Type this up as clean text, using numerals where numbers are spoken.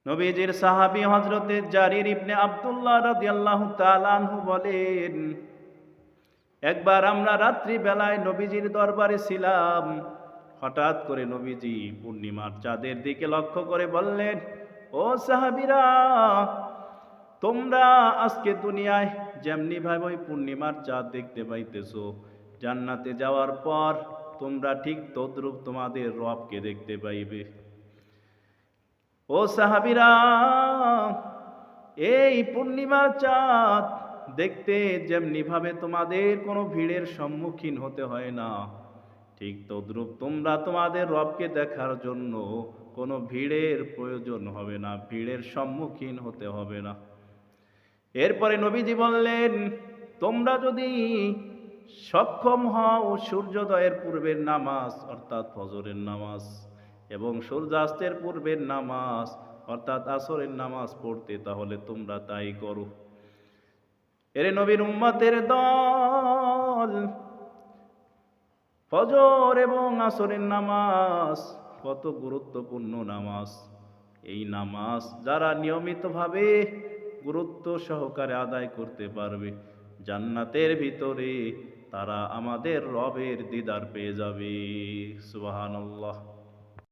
নবীজির সাহাবী হযরতে জারির ইবনে আব্দুল্লাহ রাদিয়াল্লাহু তাআলা আনহু বলেন, একবার আমরা রাত্রি বেলায় নবীজির দরবারে ছিলাম। হঠাৎ করে নবীজি পূর্ণিমার চাঁদের দিকে লক্ষ্য করে বললেন, ও সাহাবীরা, তোমরা আজকে দুনিয়ায় যেমনি ভাবে ওই পূর্ণিমার চাঁদ দেখতে পাইতেছো, জান্নাতে যাওয়ার পর তোমরা ঠিক তদ্রূপ তোমাদের রবকে দেখতে পাইবে। ও সাহাবীরা, এই পূর্ণিমার চাঁদ দেখতে যেমনি ভাবে তোমাদের কোনো ভিড়ের সম্মুখীন হতে হয় না, ঠিক তদ্রূপ তোমরা তোমাদের রবকে দেখার জন্য কোনো ভিড়ের প্রয়োজন হবে না, ভিড়ের সম্মুখীন হতে হবে না। এরপরে নবীজি বললেন, তোমরা যদি সক্ষম হও সূর্যোদয়ের পূর্বের নামাজ অর্থাৎ ফজরের নামাজ এবং সূর্যাস্তের পূর্বের নামাজ অর্থাৎ আসরের নামাজ পড়তে, তাহলে তোমরা তাই করো। এরে নবীর উম্মতের দল, ফজর এবং আসরের নামাজ কত গুরুত্বপূর্ণ নামাজ। এই নামাজ যারা নিয়মিতভাবে গুরুত্ব সহকারে আদায় করতে পারবে, জান্নাতের ভিতরে তারা আমাদের রবের দিদার পেয়ে যাবে। সুবহানাল্লাহ।